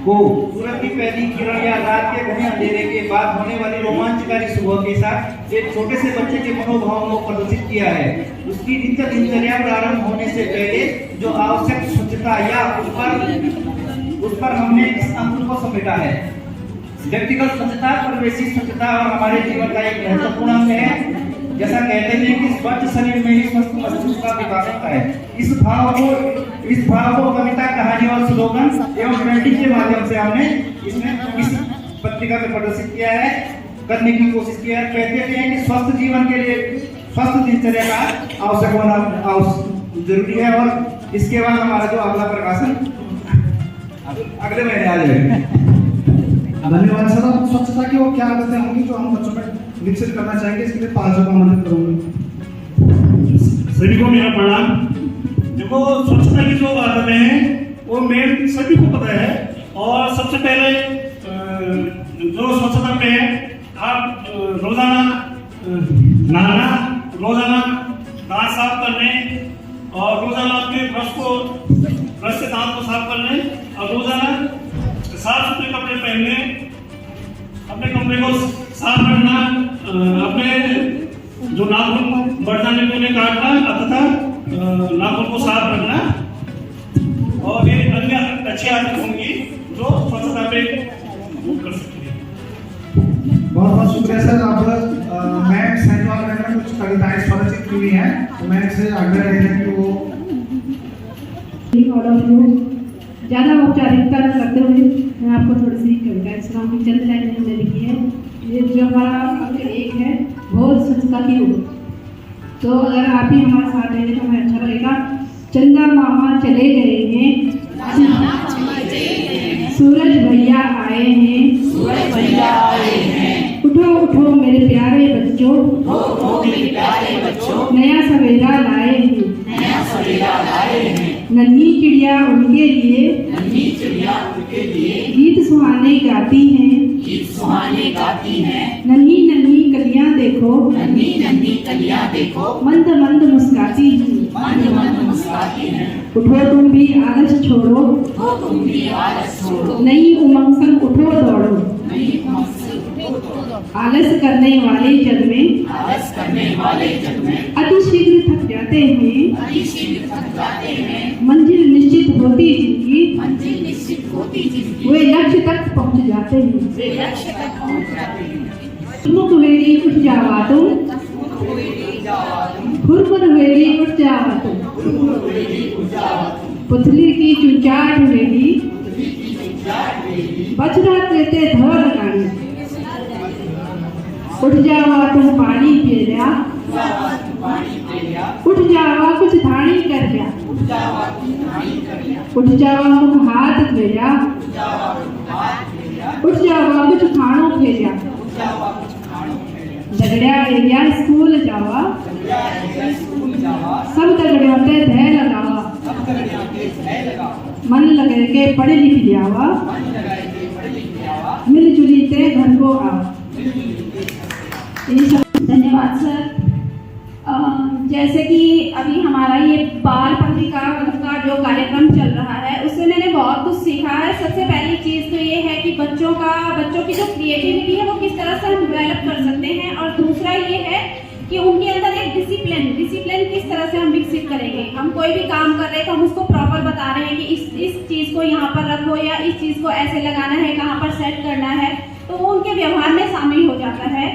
को सूरज की पहली किरण या रात के घने अंधेरे के बाद होने वाली रोमांचकारी सुबह के साथ एक छोटे से बच्चे के मनोभावों को प्रदर्शित किया है। उसकी दिनचर्या प्रारंभ होने से पहले जो आवश्यक स्वच्छता या उस पर हमने इस अंक को समेटा है। व्यक्तिगत स्वच्छता, परिवेशी स्वच्छता और हमारे जीवन का एक महत्वपूर्ण अंग है। जैसा कहते हैं कि स्वच्छ शरीर में ही स्वस्थ मस्तिष्क का विकास होता है। इस भाव को कविता, कहानी और स्लोगन एवं पेंटिंग के माध्यम से हमने इसमें इस पत्रिका में प्रदर्शित किया है, करने की कोशिश की है। कहते हैं कि स्वस्थ जीवन के लिए स्वस्थ दिनचर्या का आवश्यक होना जरूरी है। और इसके बाद हमारा जो अगला प्रकाशन अगले महीने आ जाएगा।
धन्यवाद सर। अब स्वच्छता की वो क्या आदतें होंगी जो हम बच्चों में विकसित करना चाहेंगे, इसके लिए 5 को आमंत्रित करूंगा।
सभी को मेरा प्रणाम। देखो, स्वच्छता की जो आदतें हैं वो मेन सभी को पता है। और सबसे पहले जो स्वच्छता पे है, आप रोजाना नहाना, रोजाना दांत साफ करने, और रोजाना आपके ब्रश से दांत को साफ करने, और रोजाना साफ सुथरे कपड़े पहनने, अपने कपड़े को साफ रखना, अपने जो नाखून बढ़ जाने को उन्हें काटना तथा नाखून को साफ रखना। और ये अन्य अच्छी आदत होंगी जो स्वच्छता पे कर सकती है।
बहुत बहुत शुक्रिया सर। अब मैं सहजवाल में कुछ कविताएं स्वरचित की हुई हैं, तो मैं इनसे आग्रह रहेगा कि वो
ज़्यादा औपचारिकता न करते हुए मैं आपको थोड़ी सी कविताएं सुनाऊंगी। चंद लाइन हमने लिखी है। ये जो हमारा अंक 1 है, भोर स्वच्छता की ओर। तो अगर आप ही हमारे साथ रहेंगे तो हमें अच्छा लगेगा। चंदा मामा चले गए हैं, सूरज भैया आए हैं, उठो उठो मेरे प्यारे बच्चों, नया सवेरा लाए हैं, नन्ही चिड़िया उनके लिए गीत सुहाने गाती हैं, नन्ही नन्ही कलियां देखो, मंद मंद मुस्काती हैं, उठो तुम भी आलस छोड़ो, नई उमंग संग उठो दौड़ो, आलस करने वाले जग में अति शीघ्र थक जाते हैं, मंजिल निश्चित होती जिनकी वे लक्ष्य तक पहुंच जाते हैं। कुवेरी उठ जावा तुम, हुरवेली उठ जावा तुम, पुतली की चुचाट वेली, बछड़ा देते धो लगानी, उठ जावा तुम पानी पिया, उठ जावा कुछ धानी कर जा, उठ जावा मुख हाथ भेजा, उठ जावा कुछ खानो भेजा, झगड़िया एरिया स्कूल जावा, सब दगड़ियों पे धै लगावा, मन लगे के पढ़े लिख जावा, मिलजुली ते घर को आवा।
धन्यवाद सर।
जैसे कि अभी हमारा ये बाल पत्रिका का जो कार्यक्रम चल रहा है उससे मैंने बहुत कुछ सीखा है। सबसे पहली चीज़ तो ये है कि बच्चों की जो क्रिएटिविटी है वो किस तरह से हम डेवलप कर सकते हैं, और दूसरा ये है कि उनके अंदर एक डिसिप्लिन किस तरह से हम विकसित करेंगे। हम कोई भी काम कर रहे हैं तो हम उसको प्रॉपर बता रहे हैं कि इस चीज़ को यहाँ पर रखो या इस चीज़ को ऐसे लगाना है, कहाँ पर सेट करना है, तो वो उनके व्यवहार में शामिल हो जाता है।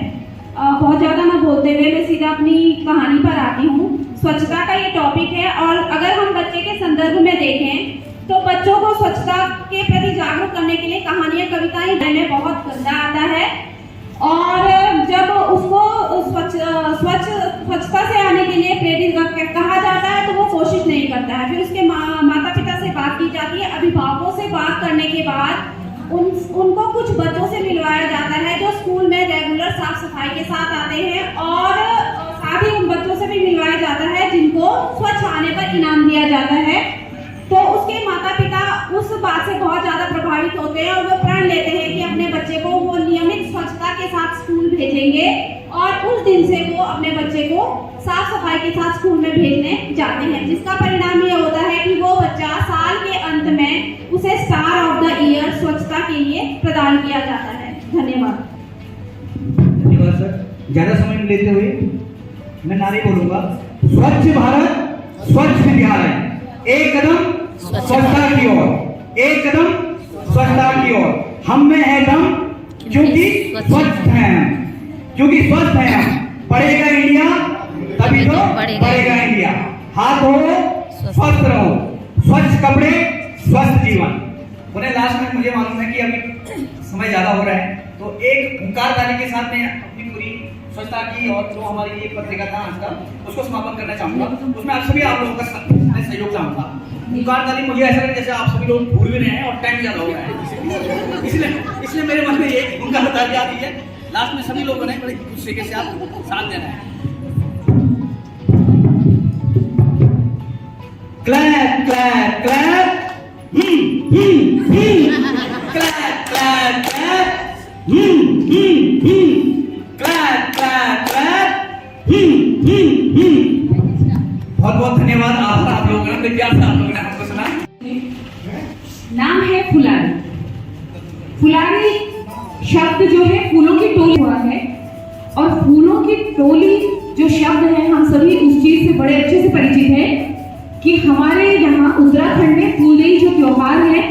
बहुत ज़्यादा ना बोलते हुए मैं सीधा अपनी कहानी पर आती हूँ। स्वच्छता का ये टॉपिक है, और अगर हम बच्चे के संदर्भ में देखें तो बच्चों को स्वच्छता के प्रति जागरूक करने के लिए कहानियाँ, कविताएं में बहुत गंदा आता है, और जब उसको स्वच्छता से आने के लिए प्रेरित कहा जाता है तो वो कोशिश नहीं करता है। फिर उसके माता पिता से बात की जाती है, अभिभावकों से बात करने के बाद उनको कुछ बच्चों से मिलवाया जाता है जो स्कूल में रेगुलर साफ सफाई के साथ आते हैं, और साथ ही उन बच्चों से भी मिलवाया जाता है जिनको स्वच्छ आने पर इनाम दिया जाता है। तो उसके माता पिता उस बात से बहुत ज़्यादा प्रभावित होते हैं और वो प्रण लेते हैं कि अपने बच्चे को वो नियमित स्वच्छता के साथ स्कूल भेजेंगे, और उस दिन से वो अपने बच्चे को साफ सफाई के साथ स्कूल में भेजने जाते हैं, जिसका परिणाम ये होता है कि वो बच्चा साल के अंत में उसे स्टार ऑफ द ईयर स्वच्छता के लिए प्रदान किया जाता है। धन्यवाद।
धन्यवाद सर। ज़्यादा समय लेते हुए मैं नारे बोलूंगा, स्वच्छ भारत स्वच्छ विद्यालय, एक कदम स्वच्छता की ओर, एक कदम स्वच्छता की ओर। हम में है दम क्योंकि स्वच्छ हैं, क्योंकि स्वस्थ हैं हम। पढ़ेगा इंडिया तभी तो पढ़ेगा इंडिया। हाथ धो, स्वस्थ रहो, स्वच्छ कपड़े, स्वस्थ जीवन। उन्हें लास्ट में मुझे मालूम है कि अभी समय ज्यादा हो रहा है, तो एक हुंकार ताली के साथ मैं अपनी पूरी स्वच्छता की और जो हमारी ये पत्रिका था आज का उसको समापन करना चाहूंगा। उसमें आप लोगों का सहयोग चाहूंगा। हुंकार ताली मुझे ऐसा लगे जैसे आप सभी लोग भूल भी रहे हैं और टाइम ज्यादा हो रहा है, इसलिए मेरे मन में एक हुंकार ताली आ रही है। लास्ट में सभी लोगों ने बड़े खुश तरीके से आप साथ देना है। Clap clap clap, clap clap clap, clap clap clap. बहुत बहुत धन्यवाद आप लोगों ने, प्यार से आप लोगों ने हमको सुना।
नाम है फुलारी। फुलारी शब्द जो है फूलों की टोली हुआ है, और फूलों की टोली जो शब्द है हम सभी उस चीज से बड़े अच्छे से परिचित हैं कि हमारे यहाँ उत्तराखंड में फूलदेई जो त्योहार है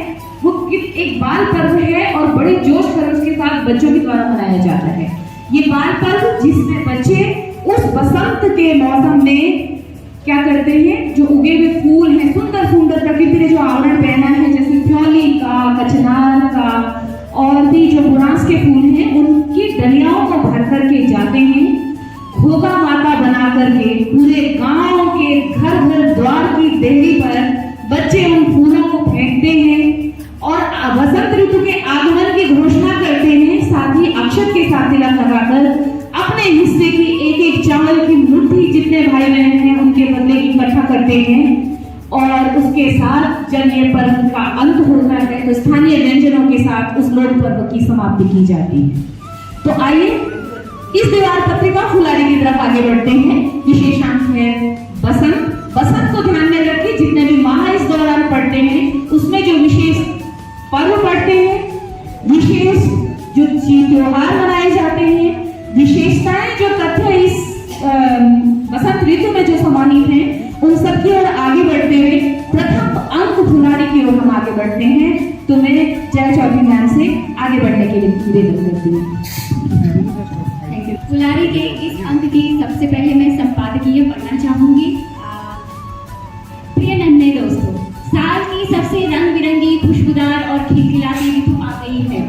वो एक बाल पर्व है, और बड़े जोश खरोश के साथ बच्चों के द्वारा मनाया जाता है। ये बाल पर्व जिसमें बच्चे उस बसंत के मौसम में क्या करते हैं, जो उगे हुए फूल हैं, सुंदर सुंदर प्रकृति ने जो आवरण पहना है, जैसे फ्योली का, कचनार का, और भी जो बुरांस के फूल हैं, उनकी डलियाओं को भर करके जाते हैं, घोगा माता बना करके पूरे गांव के घर घर द्वार की देहरी पर बच्चे उन फूलों को फेंकते हैं और बसंत ऋतु के आगमन की घोषणा करते हैं। साथ ही अक्षत के साथ तिलक लगाकर अपने हिस्से की एक एक चावल की मुट्ठी जितने भाई बहन हैं उनके बदले इकट्ठा करते हैं, और उसके साथ जब ये पर्व का अंत होता है तो स्थानीय व्यंजनों के साथ उस लोक पर्व की समाप्ति की जाती है। तो आइए इस दीवार पत्रिका फुलारी की तरफ आगे बढ़ते हैं। विशेषांक है बसंत। बसंत को ध्यान में रखिए, जितने भी माह इस दौरान पढ़ते हैं उसमें जो विशेष पर्व पढ़ते हैं, विशेष जो त्योहार मनाए जाते हैं, विशेषताएं जो तथ्य इस बसंत ऋतु में जो समाहित हैं, उन सब की ओर आगे बढ़ते हुए प्रथम अंक फुलारी की ओर हम आगे बढ़ते हैं। तो मैं जय चौधरी मैम से आगे बढ़ने के लिए निवेदन करती हूँ।
फुलारी के इस अंक की सबसे पहले मैं संपादकीय पढ़ना चाहूंगी। प्रिय नन्हे दोस्तों, साल की सबसे रंग बिरंगी, खुशबूदार और खिलखिलाती ऋतु आ गई है,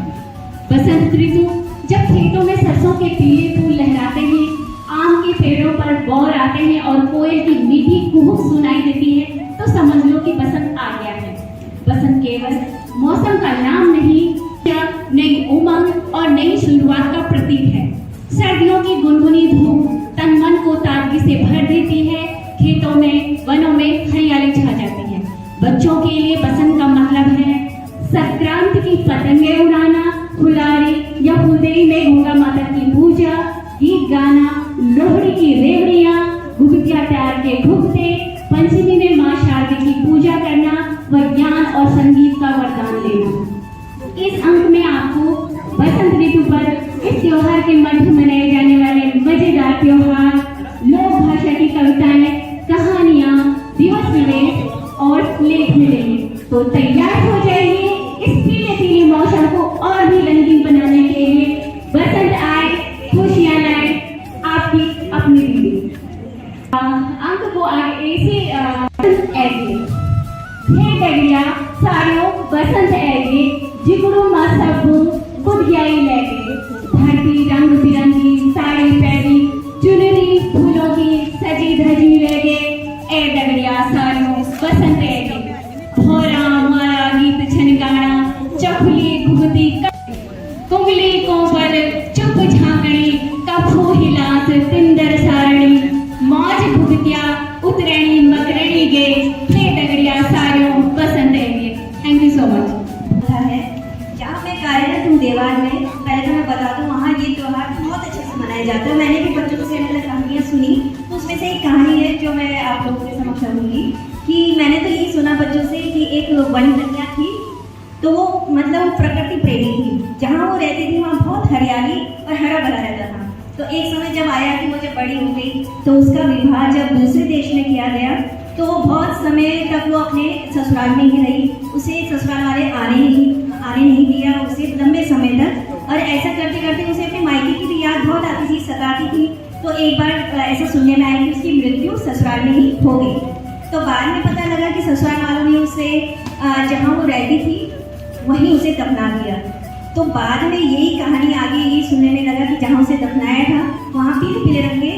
बसंत ऋतु। जब खेतों में सरसों के पीले फूल लहराते हैं, आम के पेड़ों पर बौर आते हैं और कोयल की मीठी कुहुक सुनाई देती है, तो समझ लो कि बसंत आ गया है। बसंत केवल मौसम का नाम नहीं, यह नई उमंग और नई शुरुआत का प्रतीक है। सर्दियों की गुनगुनी धूप तन मन को ताजगी से भर देती है। खेतों में, वनों में हरियाली छा जाती है। बच्चों के लिए बसंत का मतलब है संक्रांत की पतंगे उड़ाना, फुलारी या फुलदेई में गंगा माता की पूजा, गीत गाना, लोहड़ी की रेवड़ियाँ,
जान लेना। इस अंक में आपको बसंत ऋतु पर इस त्योहार के मध्य मनाए जाने वाले मजेदार त्योहार, लोक भाषा की कविताएं, कहानियां, दिवस मिले और लेख मिलेंगे। तो तैयार हो जाइए इस पीले पीले मौसम को और भी रंगीन बनाने के लिए। बसंत आए, खुशियां लाए, आपकी अपनी दीदी। अंक को आगे ऐसे हे डगरिया साड़ियों बसंत ऐगे, जिगड़ू मा सबू बुढ़ियाई लेगे। धरती रंग बिरंगी साड़ी पहनी, चुनरी फूलों की सजी धजी लेगे। ए डगरिया साड़ियों बसंत ऐगे, भोरा मारा गीत छनगाना, चपली घुगती कुंगली को पर चुप झांकड़ी, कफू हिलास तिंदर सारणी, मौज भुगतिया उतरणी मकरणी गे। हे डगरिया साड़ियों बसंत ऐगे। Thank you so much.
है जहाँ मैं कार्यरत हूँ देवाल में, पहले तो मैं बता दूँ वहाँ ये त्यौहार बहुत अच्छे से मनाया जाता है। मैंने भी बच्चों से अलग कहानियाँ सुनी, तो उसमें से एक कहानी है जो मैं आप लोगों के समक्ष रखूँगी। कि मैंने तो यही सुना बच्चों से कि एक वन कन्या थी, तो वो मतलब प्रकृति प्रेमी थी। जहाँ वो रहती थी वहाँ बहुत हरियाली और हरा भरा रहता था। तो एक समय जब आया कि वो जब बड़ी हो गई, तो उसका विवाह जब दूसरे देश में किया गया, तो बहुत समय तक वो अपने ससुराल में ही रही। उसे ससुराल वाले आने नहीं दिया उसे लंबे समय तक। और ऐसा करते करते उसे अपने मायके की भी याद बहुत आती थी, सताती थी। तो एक बार ऐसा सुनने में आया कि उसकी मृत्यु ससुराल में ही हो गई। तो बाद में पता लगा कि ससुराल वालों ने उसे जहाँ वो रहती थी वहीं उसे दफना दिया। तो बाद में यही कहानी आगे ये सुनने में लगा कि जहाँ उसे दफनाया था वहाँ पीले पीले रंग के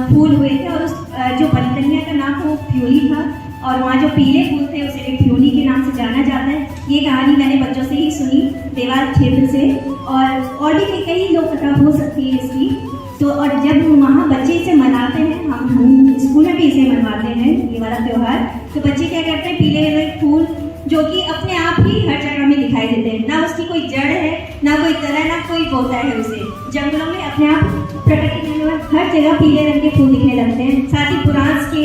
फूल हुए थे, और उस जो बनकन्या का नाम वो फ्यूली था, और वहाँ जो पीले फूल थे उसे फ्यूली के नाम से जाना जाता है। ये कहानी मैंने बच्चों से ही सुनी देवाल क्षेत्र से, और भी कई लोक कथा हो सकती है इसकी। तो और जब वहाँ बच्चे इसे मनाते हैं, हम स्कूल में भी इसे मनवाते हैं ये वाला त्यौहार, तो बच्चे क्या करते हैं, पीले फूल जो कि अपने आप ही हर जगह में दिखाई देते हैं। ना उसकी कोई जड़ है, ना कोई तला, ना कोई पौधा है। उसे जंगलों में अपने आप प्रकृति में हर जगह पीले रंग के फूल दिखने लगते हैं। साथ ही पुरास के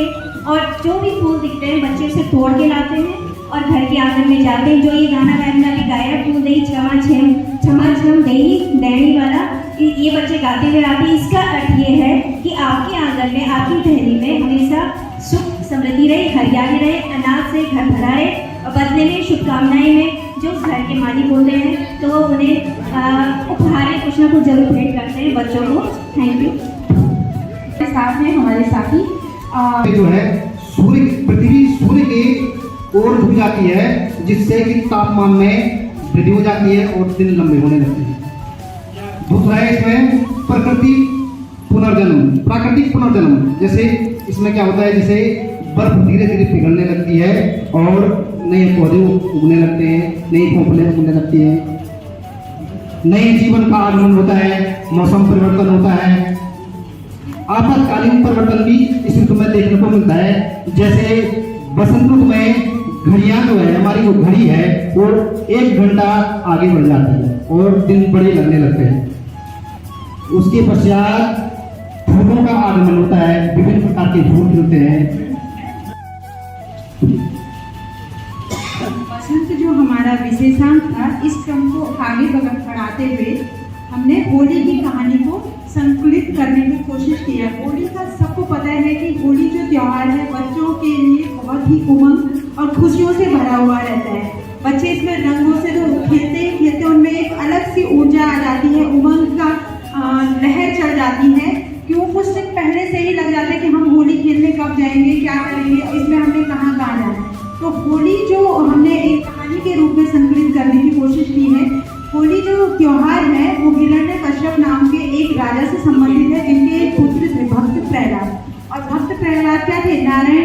और जो भी फूल दिखते हैं बच्चे उसे तोड़ के लाते हैं और घर के आंगन में जाते हैं। जो ये गाना गाने वाली गाया, फूल दही छमा छम दही दैनी वाला, ये बच्चे गाते हुए आते हैं। इसका अर्थ ये है कि आपके आंगन में, आपकी टहनी में हमेशा सुख समृद्धि रहे, हरियाली रहे, अनाज से घर भरा रहे, और बदले में शुभकामनाएं में जो उस घर के मालिक होते हैं तो वो उन्हें उपहार में कुछ ना कुछ जरूर भेंट करते हैं बच्चों को। Thank you.
साथ में हमारे साथी
जो है पृथ्वी सूर्य की ओर झुक जाती है, जिससे कि तापमान में वृद्धि हो जाती है और दिन लंबे होने लगते हैं। दूसरा है इसमें प्राकृतिक पुनर्जन्म। जैसे इसमें क्या होता है, जैसे बर्फ धीरे धीरे पिघलने लगती है और नए पौधे उगने लगते हैं, नई फूलें उगने लगती हैं, नए जीवन का आगमन होता है, मौसम परिवर्तन होता है। आपातकालीन परिवर्तन भी इस ऋतु में देखने को मिलता है। जैसे बसंत ऋतु में घड़ियां जो है, हमारी जो घड़ी है वो 1 घंटा आगे बढ़ जाती है और दिन बड़े लगने लगते हैं। उसके पश्चात फूलों का आगमन होता है, विभिन्न प्रकार के फूल खिलते हैं।
बसंत जो हमारा विशेषांक था, इस क्रम को आगे बढ़ाते हुए हमने होली की कहानी को संकलित करने की कोशिश किया। होली का सबको पता है कि होली जो त्यौहार है बच्चों के लिए बहुत ही उमंग और खुशियों से भरा हुआ रहता है। बच्चे इसमें रंगों से तो खेलते उनमें एक अलग सी ऊर्जा आ जाती है, उमंग का लहर चल जाती है कि वो कुछ दिन पहले से ही लग जाता है कि हम होली खेलने कब जाएंगे, क्या करेंगे, इसमें हमने कहाँ जाना है। तो होली जो हमने एक कहानी के रूप में संकलित करने की कोशिश की है। होली जो त्योहार है वो हिरण्यकश्यप नाम के एक राजा से संबंधित है, जिनके एक पुत्र थे भक्त प्रहलाद। और भक्त प्रहलाद क्या थे, नारायण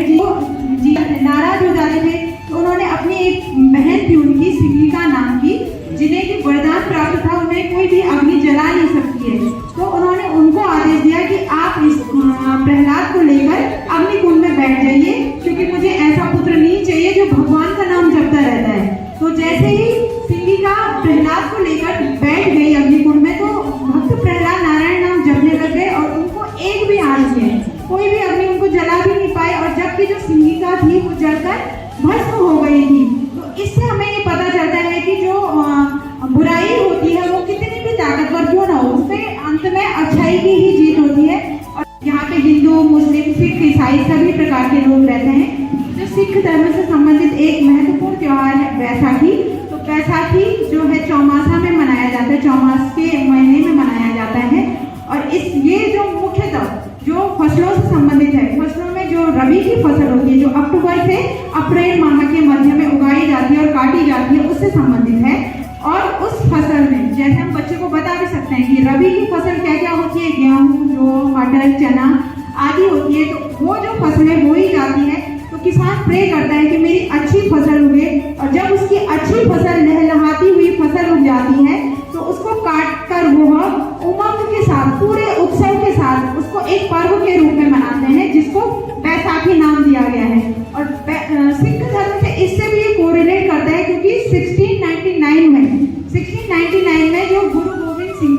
जी नाराज हो जाते थे, तो उन्होंने अपनी एक बहन थी उनकी, सिंगिका नाम की, जिन्हें कि वरदान प्राप्त था उन्हें कोई भी अग्नि जला नहीं सकती है। तो उन्होंने उनको आदेश दिया कि आप इस प्रहलाद को लेकर अग्निकुंड में बैठ जाइए, क्योंकि मुझे ऐसा पुत्र नहीं चाहिए जो भगवान का नाम जपता रहता है। तो जैसे ही सिंगिका प्रहलाद को लेकर बैठ गई अग्निकुंड में, तो भक्त प्रहलाद नारायण नाम जपने लग गए और उनको एक भी हानि नहीं, कोई भी अग्नि उनको जला भी नहीं पाए। और जबकि जो सिंगिका थी वो जलकर भस्म हो गई थी। तो इससे हमें ये पता चलता है कि जो बुराई होती है वो कितनी भी ताकतवर क्यों ना हो, उसमें अंत में अच्छाई की ही जीत होती है। और यहाँ पे हिंदू, मुस्लिम, सिख, ईसाई सभी प्रकार के लोग रहते हैं। जो सिख धर्म से संबंधित एक महत्वपूर्ण त्योहार है बैसाखी। तो बैसाखी जो है चौमासा में मनाया जाता है, चौमास के महीने में मनाया जाता है। और ये जो मुख्यतः जो फसलों से संबंधित है, फसलों में जो रबी की फसल होती है, जो अक्टूबर से अप्रैल माह के मध्य में उगाई जाती है और काटी जाती है, उससे संबंधित है। और उस फसल में जैसे हम बच्चे को बता भी सकते हैं कि रबी की फसल क्या क्या होती है, गेहूँ, जौ, मटर, चना आदि होती है। तो वो जो फसलें बोई जाती है तो किसान प्रे करता है कि मेरी अच्छी फसल उगे। और जब उसकी अच्छी फसल, लहलहाती हुई फसल उग जाती है तो उसको काट कर वह उमंग के साथ, पूरे उत्सव के साथ उसको एक पर्व के रूप में मनाते हैं, जिसको बैसाखी नाम दिया गया है। और सिख धर्म से इससे भी ये कोरिलेट करता है, क्योंकि 1699 में जो गुरु गोविंद सिंह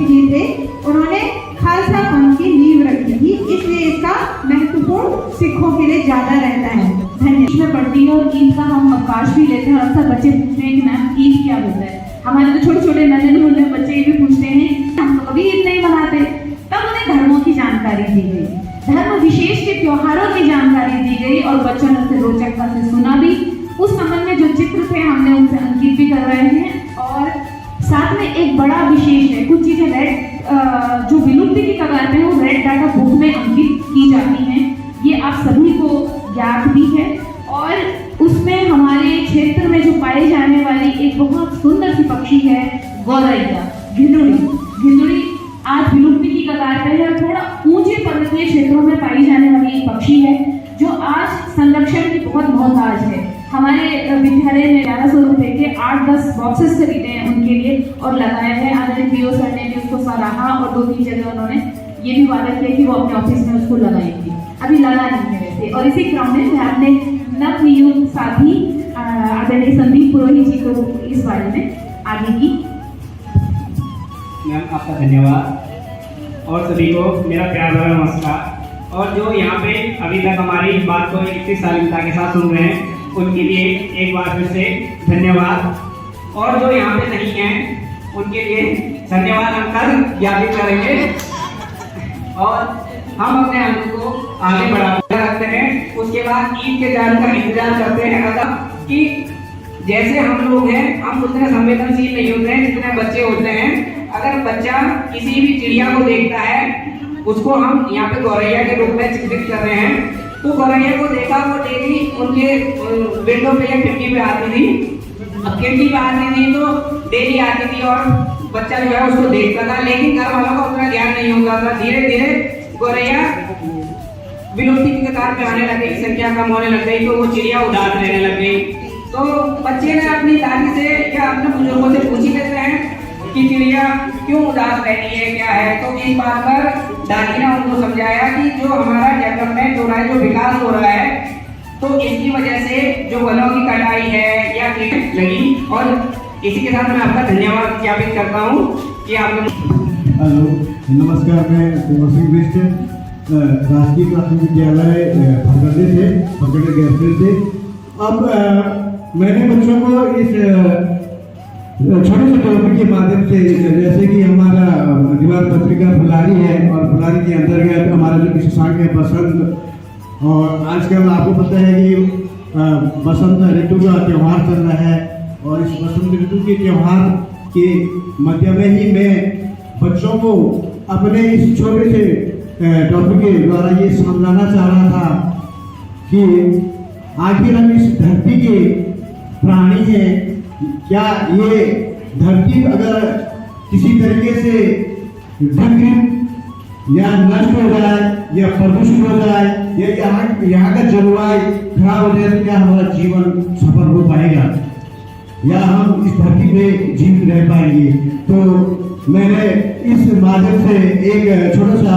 जी थे, उन्होंने खालसा पंथ की नींव रखी थी, इसलिए इसका महत्वपूर्ण सिखों के लिए ज्यादा रहता है। धन्यवाद।
में पड़ती है और ईद का हम अवकाश भी लेते हैं। और अक्सर बच्चे पूछते हैं कि मैम ईद क्या होता है। हमारे तो छोटे छोटे नन्हे बच्चे ये भी पूछते हैं, हम तो कभी ईद नहीं मनाते। तब उन्हें धर्मों की जानकारी दी गई, धर्म विशेष के त्योहारों की जानकारी दी गई और बच्चों ने उसे रोचकता से सुना भी। उस संबंध में जो चित्र थे हमने उनसे अंकित भी करवाए हैं। और साथ में एक बड़ा विशेष है, कुछ चीजें रेड जो विलुप्ति की कगार पे वो रेड डाटा बुक में अंकित की जाती हैं। ये आप सभी को ज्ञात भी है। और उसमें हमारे क्षेत्र में जो पाई जाने वाली एक बहुत सुंदर सी पक्षी है गौरैया, घिंडुड़ी आज विलुप्ति की कगार पे है। थोड़ा ऊंचे पर्वतीय क्षेत्रों में पाई जाने वाली एक पक्षी है जो आज संरक्षण की बहुत मोहताज है। हमारे विद्यालय में 1100 रुपए के 8-10 बॉक्सेस खरीदे हैं उनके लिए और लगाए हैं। आदरणीय पीओ सर ने भी उसको सराहा और 2-3 जगह उन्होंने ये भी वादा किया कि वो अपने ऑफिस में उसको लगाएंगे। अभी लगा नहीं है वैसे। और इसी क्रम में मैं अपने नवनियुक्त साथी आदरणीय संदीप पुरोहित जी को इस बारे में आगे की।
मैम आपका धन्यवाद और सभी को मेरा प्यार भरा नमस्कार। और जो यहाँ पे अभी तक हमारी इस बात को इतनी शालीनता के साथ सुन रहे हैं उनके लिए एक बार फिर से धन्यवाद। और जो यहाँ पे नहीं हैं उनके लिए धन्यवाद हम कल ज्ञापित करेंगे। और हम अपने अंक को आगे बढ़ाते रखते हैं। उसके बाद ईद के जाने का इंतजार करते हैं। अगर कि जैसे हम लोग हैं हम उतने संवेदनशील नहीं होते हैं जितने बच्चे होते हैं। अगर बच्चा किसी भी चिड़िया को देखता है उसको हम यहाँ पे गौरैया के रूप में चित्रित कर रहे हैं। तो गौरैया को देखा, वो डेली उनके विंडो पे या खिड़की पे आती थी। अब खिड़की पे आती थी तो डेली आती थी और बच्चा जो है उसको देखता था, लेकिन घर वालों का उतना ध्यान नहीं होता था। धीरे धीरे गौरैया विलुप्ति की कगार पे आने लगी, संख्या कम होने लग गई, तो वो चिड़िया उदास रहने लग गई। तो बच्चे ने अपनी दादी से या अपने बुजुर्गों से पूछ ही लेते हैं कि चिड़िया क्यों उदास रहती है, क्या है। तो इस बात पर दादी ने उनको समझाया कि जो हमारा जंगल में जो विकास हो रहा है तो इसकी वजह से जो वनों की कटाई है या लगी। और इसी के साथ मैं आपका धन्यवाद ज्ञापित करता हूँ कि आपने।
हेलो नमस्कार, मैं कुंवर सिंह बिष्ट, राजकीय प्राथमिक विद्यालय फरगड़े गैरफील्ड से। अब मैंने बच्चों को इस छोटे से टॉपिक के माध्यम से, जैसे कि हमारा दीवार पत्रिका फुलारी है और फुलारी के अंतर्गत हमारा जो विशेषांक है बसंत। और आजकल आपको पता है कि बसंत ऋतु का त्यौहार चल रहा है और इस बसंत ऋतु के त्यौहार के मध्य में ही मैं बच्चों को अपने इस छोटे से टॉपिक के द्वारा ये समझाना चाह रहा था कि आखिर हम इस धरती के प्राणी हैं। क्या ये धरती अगर किसी तरीके से ढंग या नष्ट हो जाए या प्रदूषित हो जाए या यहाँ का जलवायु खराब हो जाए तो क्या हमारा जीवन सफल हो पाएगा या हम इस धरती पे जीवित रह पाएंगे। तो मैंने इस माध्यम से एक छोटा सा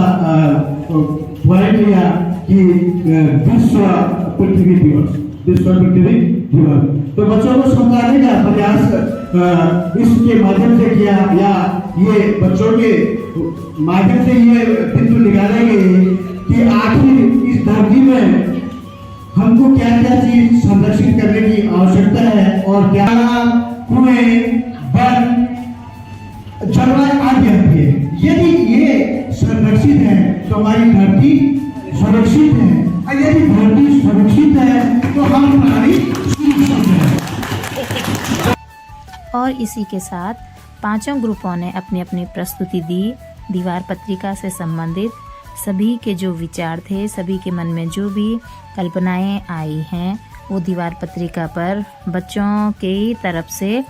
पॉइंट लिया कि विश्व पृथ्वी दिवस, तो बच्चों को समझाने का प्रयास इसके माध्यम से किया या ये बच्चों के माध्यम से ये बिंदु निकालेंगे कि आखिर इस धरती में
हमको क्या क्या चीज संरक्षित करने की आवश्यकता है और क्या कुएं, वन, जलवायु आदि आती है। यदि ये संरक्षित है तो हमारी धरती सुरक्षित है, और यदि धरती सुरक्षित है तो हम प्राणी सुरक्षित है।
और इसी के साथ पांचों ग्रुपों ने अपनी अपनी प्रस्तुति दी। दीवार पत्रिका से संबंधित सभी के जो विचार थे, सभी के मन में जो भी कल्पनाएं आई हैं, वो दीवार पत्रिका पर बच्चों की तरफ से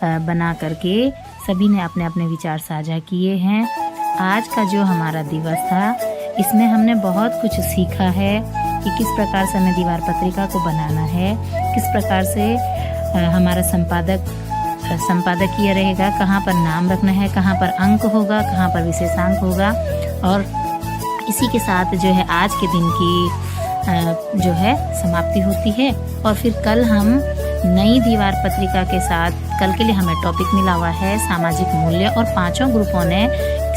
बना करके सभी ने अपने अपने विचार साझा किए हैं। आज का जो हमारा दिवस था, इसमें हमने बहुत कुछ सीखा है कि किस प्रकार से हमें दीवार पत्रिका को बनाना है, किस प्रकार से हमारा संपादकीय रहेगा, कहाँ पर नाम रखना है, कहाँ पर अंक होगा, कहाँ पर विशेषांक होगा। और इसी के साथ जो है आज के दिन की जो है समाप्ति होती है। और फिर कल हम नई दीवार पत्रिका के साथ, कल के लिए हमें टॉपिक मिला हुआ है सामाजिक मूल्य, और पांचों ग्रुपों ने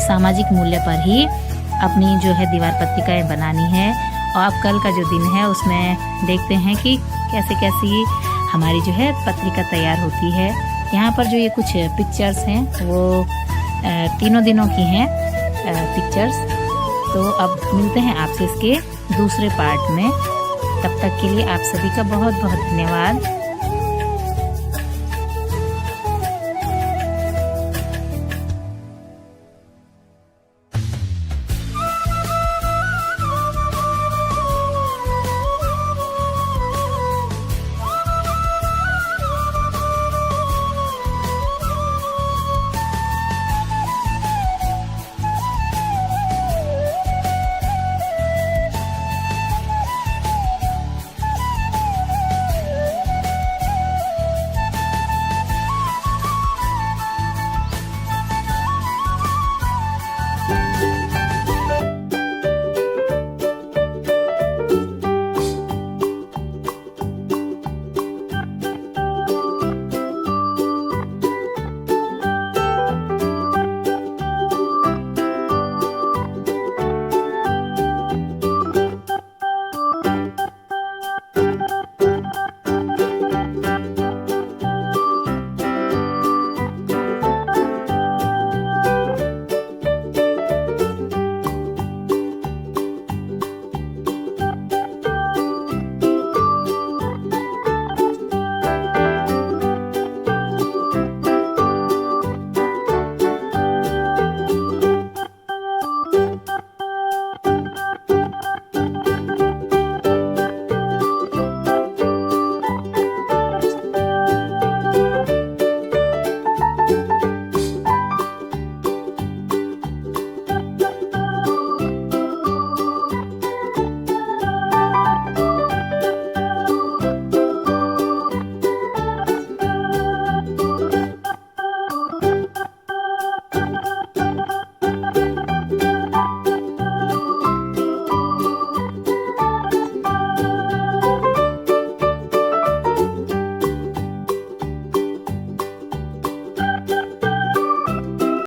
सामाजिक मूल्य पर ही अपनी जो है दीवार पत्रिकाएं बनानी है। और अब कल का जो दिन है उसमें देखते हैं कि कैसे कैसी हमारी जो है पत्रिका तैयार होती है। यहाँ पर जो ये कुछ पिक्चर्स हैं वो तीनों दिनों की हैं पिक्चर्स। तो अब मिलते हैं आपसे इसके दूसरे पार्ट में। तब तक के लिए आप सभी का बहुत बहुत धन्यवाद।